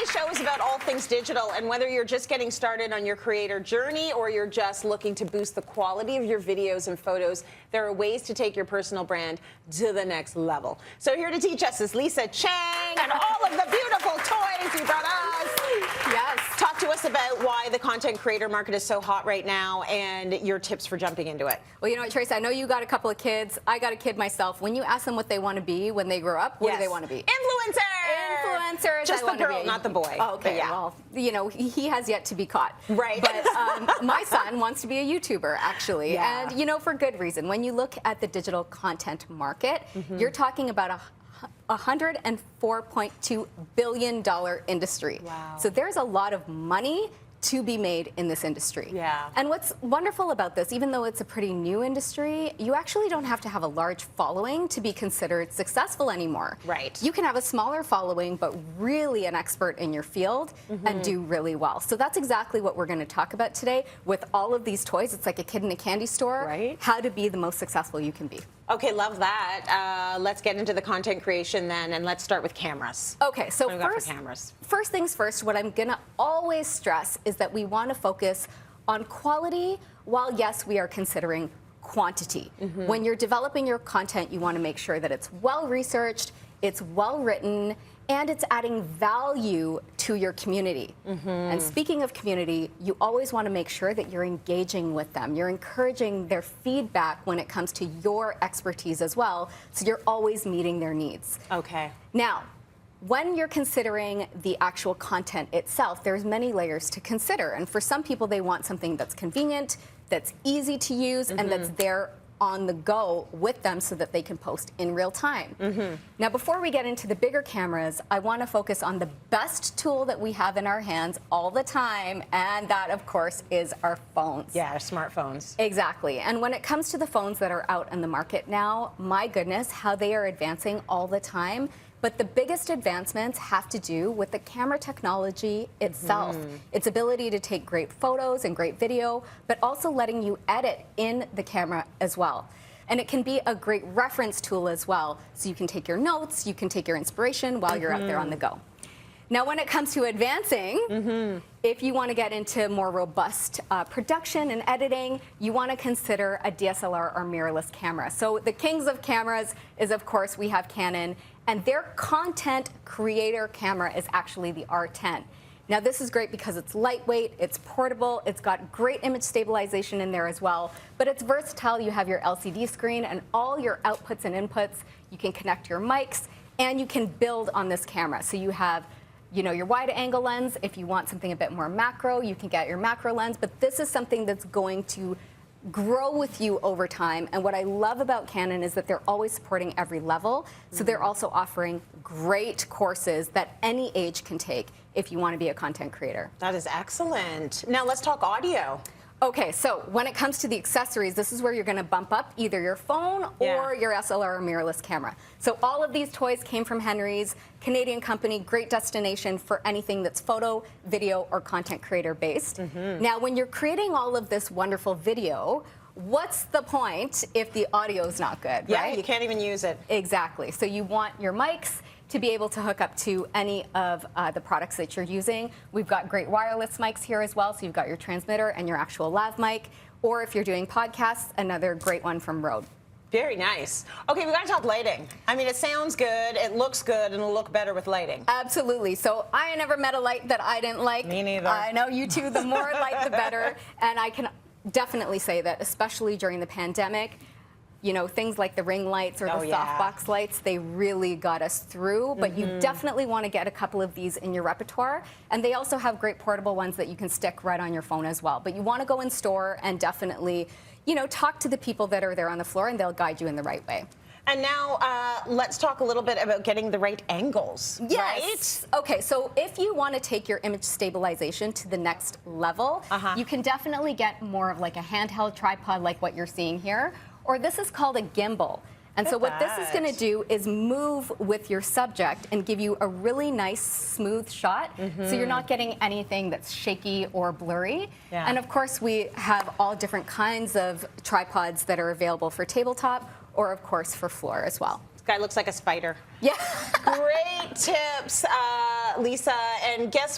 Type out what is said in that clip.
show is about all things digital, and whether you're just getting started on your creator journey or you're just looking to boost the quality of your videos and photos, there are ways to take your personal brand to the next level. So here to teach us is Lisa Chang and all of the beautiful toys you brought us. Yes. Talk to us about why the content creator market is so hot right now and your tips for jumping into it. Well, you know what, Tracy, I know you got a couple of kids. I got a kid myself. When you ask them what they want to be when they grow up, what do they want to be? Influencers! Just the girl, not the boy. Oh, okay, yeah. Well, you know, he has yet to be caught. Right. But my son wants to be a YouTuber, actually. Yeah. And, you know, for good reason. When you look at the digital content market, you're talking about a $104.2 billion industry. Wow. So there's a lot of money to be made in this industry. Yeah. And what's wonderful about this, even though it's a pretty new industry, you actually don't have to have a large following to be considered successful anymore. Right. You can have a smaller following, but really an expert in your field and do really well. So that's exactly what we're going to talk about today with all of these toys. It's like a kid in a candy store. Right. How to be the most successful you can be. Okay, love that. Let's get into the content creation then, and let's start with cameras. Okay, so first things first, what I'm going to always stress is that we want to focus on quality while, yes, we are considering quantity. When you're developing your content, you want to make sure that it's well-researched, it's well-written, and it's adding value to your community. And speaking of community, you always want to make sure that you're engaging with them. You're encouraging their feedback when it comes to your expertise as well, so you're always meeting their needs. Okay. Now, when you're considering the actual content itself, there's many layers to consider. And for some people, they want something that's convenient, that's easy to use, and that's there on the go with them so that they can post in real time. Now, before we get into the bigger cameras, I want to focus on the best tool that we have in our hands all the time, and that, of course, is our phones. Yeah, our smartphones. Exactly. And when it comes to the phones that are out in the market now, my goodness, how they are advancing all the time. But the biggest advancements have to do with the camera technology itself, its ability to take great photos and great video, but also letting you edit in the camera as well. And it can be a great reference tool as well. So you can take your notes, you can take your inspiration while you're out there on the go. Now, when it comes to advancing, if you want to get into more robust production and editing, you want to consider a DSLR or mirrorless camera. So the kings of cameras is, of course, we have Canon, and their content creator camera is actually the R10. Now, this is great because it's lightweight, it's portable, it's got great image stabilization in there as well, but it's versatile. You have your LCD screen and all your outputs and inputs. You can connect your mics, and you can build on this camera. So you have, you know, your wide angle lens. If you want something a bit more macro, you can get your macro lens, but this is something that's going to grow with you over time. And what I love about Canon is that they're always supporting every level. So they're also offering great courses that any age can take if you want to be a content creator. That is excellent. Now let's talk audio. Okay, so when it comes to the accessories, this is where you're going to bump up either your phone or your SLR or mirrorless camera. So all of these toys came from Henry's, Canadian company, great destination for anything that's photo, video, or content creator based. Now, when you're creating all of this wonderful video, what's the point if the audio is not good, Yeah, right? you can't even use it. Exactly. So you want your mics to be able to hook up to any of the products that you're using. We've got great wireless mics here as well, so you've got your transmitter and your actual lav mic, or if you're doing podcasts, another great one from Rode. Very nice. Okay, we got to talk lighting. I mean, it sounds good, it looks good, and it'll look better with lighting. Absolutely. So I never met a light that I didn't like. Me neither. I know you too. The more light, the better. And I can definitely say that, especially during the pandemic, you know, things like the ring lights or the softbox lights, they really got us through. But you definitely want to get a couple of these in your repertoire. And they also have great portable ones that you can stick right on your phone as well. But you want to go in store and definitely, you know, talk to the people that are there on the floor, and they'll guide you in the right way. And now let's talk a little bit about getting the right angles. Yes. Right? Okay, so if you want to take your image stabilization to the next level, you can definitely get more of like a handheld tripod like what you're seeing here. Or this is called a gimbal. And so what this is going to do is move with your subject and give you a really nice, smooth shot. So you're not getting anything that's shaky or blurry. And of course, we have all different kinds of tripods that are available for tabletop or, of course, for floor as well. Guy looks like a spider. Yeah. Great tips, Lisa. And guess